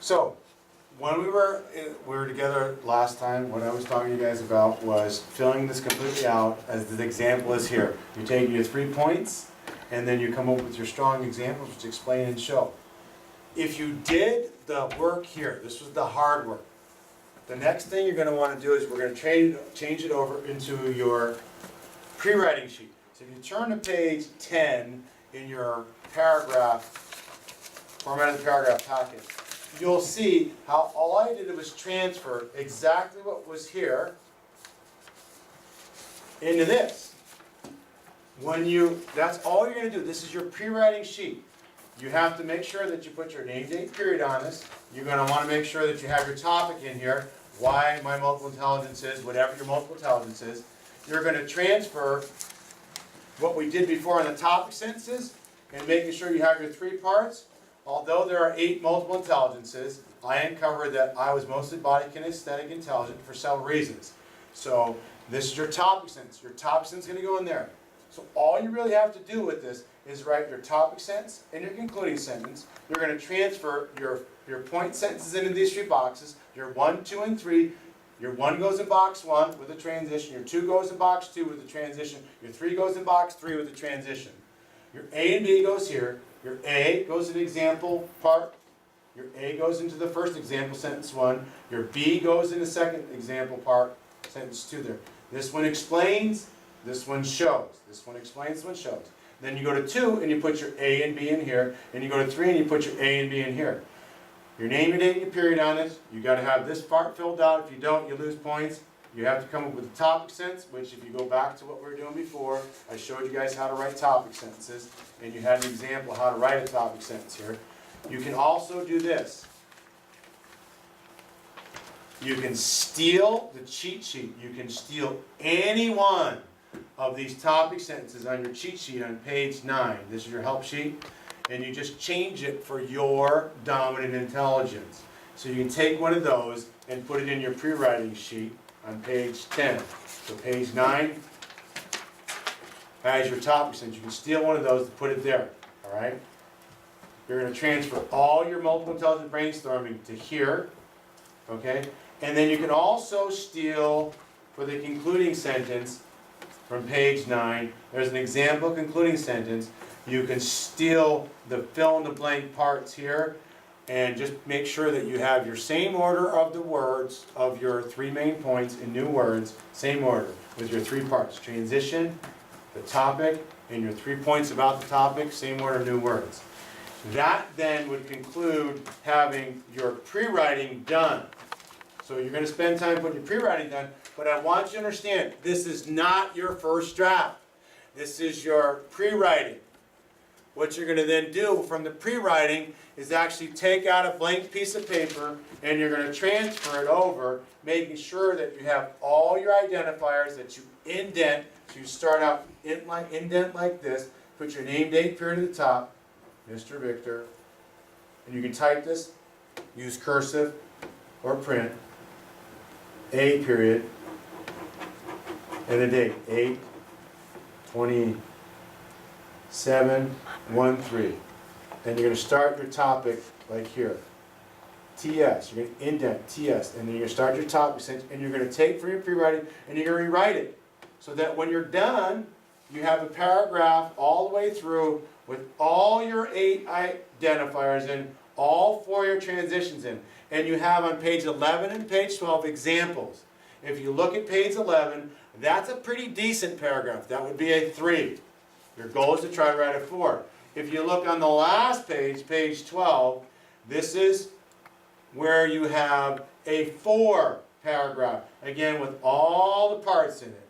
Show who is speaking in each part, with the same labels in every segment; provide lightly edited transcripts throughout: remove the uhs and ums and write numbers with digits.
Speaker 1: So, when we were together last time, what I was talking to you guys about was filling this completely out as the example is here. You take your 3 points, and then you come up with your strong examples, which explain and show. If you did the work here, this was the hard work. The next thing you're going to want to do is we're going to change it over into your pre-writing sheet. So if you turn to page 10 in your paragraph, formatted paragraph packet, you'll see how all I did was transfer exactly what was here into this. That's all you're going to do. This is your pre-writing sheet. You have to make sure that you put your name, date, period on this. You're going to want to make sure that you have your topic in here, why my multiple intelligence is, whatever your multiple intelligence is. You're going to transfer what we did before in the topic sentences and making sure you have your 3 parts. Although there are 8 multiple intelligences, I uncovered that I was mostly body kinesthetic intelligent for several reasons. So this is your topic sentence. Your topic sentence is going to go in there. So all you really have to do with this is write your topic sentence and your concluding sentence. You're going to transfer your point sentences into these 3 boxes. Your 1, 2, and 3. Your 1 goes in box 1 with a transition. Your 2 goes in box 2 with a transition. Your 3 goes in box 3 with a transition. Your A and B goes here. Your A goes in example part. Your A goes into the first example, sentence 1. Your B goes in the second example part, sentence 2 there. This one explains, this one shows. This one explains, this one shows. Then you go to 2 and you put your A and B in here. And you go to 3 and you put your A and B in here. Your name, your date, and your period on it. You got to have this part filled out. If you don't, you lose points. You have to come up with a topic sentence, which if you go back to what we were doing before, I showed you guys how to write topic sentences, and you had an example of how to write a topic sentence here. You can also do this. You can steal the cheat sheet. You can steal any one of these topic sentences on your cheat sheet on page 9. This is your help sheet, and you just change it for your dominant intelligence. So you can take one of those and put it in your pre-writing sheet on page 10. So page 9 has your topic sentence. You can steal one of those and put it there. All right? You're going to transfer all your multiple intelligent brainstorming to here. Okay? And then you can also steal for the concluding sentence from page 9. There's an example concluding sentence. You can steal the fill-in-the-blank parts here. And just make sure that you have your same order of the words of your 3 main points in new words, same order with your 3 parts. Transition, the topic, and your 3 points about the topic, same order, new words. That then would conclude having your pre-writing done. So you're going to spend time putting your pre-writing done, but I want you to understand, this is not your first draft. This is your pre-writing. What you're going to then do from the pre-writing is actually take out a blank piece of paper and you're going to transfer it over, making sure that you have all your identifiers that you indent. So you start out indent like this, put your name, date, period at the top, Mr. Victor, and you can type this, use cursive or print, A period, and the date, 8/20. 7/1/3. Then you're going to start your topic like here. TS. You're going to indent TS. And then you're going to start your topic sentence. And you're going to take for your pre-writing and you're going to rewrite it. So that when you're done, you have a paragraph all the way through with all your 8 identifiers in, all 4 your transitions in. And you have on page 11 and page 12 examples. If you look at page 11, that's a pretty decent paragraph. That would be a 3. Your goal is to try to write a 4. If you look on the last page, page 12, this is where you have a 4 paragraph. Again, with all the parts in it.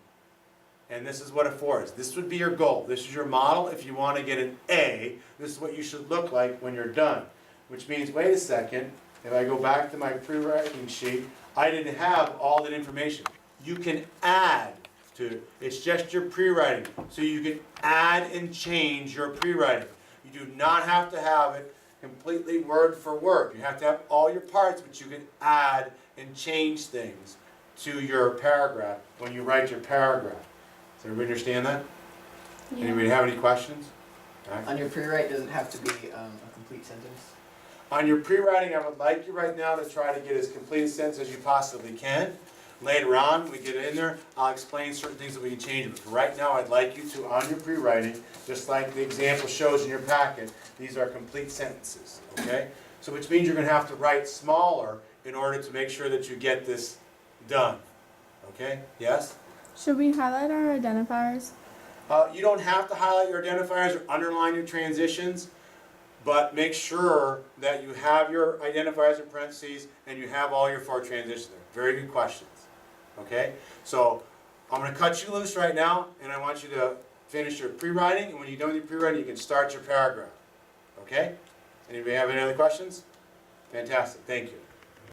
Speaker 1: And this is what a 4 is. This would be your goal. This is your model. If you want to get an A, this is what you should look like when you're done. Which means, wait a second, if I go back to my pre-writing sheet, I didn't have all that information. You can add to it. It's just your pre-writing. So you can add and change your pre-writing. You do not have to have it completely word for word. You have to have all your parts, but you can add and change things to your paragraph when you write your paragraph. Does everybody understand that? Yeah. Anybody have any questions?
Speaker 2: Right. On your pre-write, does it have to be a complete sentence?
Speaker 1: On your pre-writing, I would like you right now to try to get as complete a sentence as you possibly can. Later on, we get in there, I'll explain certain things that we can change. But for right now, I'd like you to, on your pre-writing, just like the example shows in your packet, these are complete sentences, okay? So which means you're going to have to write smaller in order to make sure that you get this done, okay? Yes?
Speaker 2: Should we highlight our identifiers?
Speaker 1: You don't have to highlight your identifiers or underline your transitions, but make sure that you have your identifiers in parentheses and you have all your 4 transitions there. Very good questions. Okay? So I'm going to cut you loose right now, and I want you to finish your pre-writing, and when you're done with your pre-writing, you can start your paragraph. Okay? Anybody have any other questions? Fantastic. Thank you.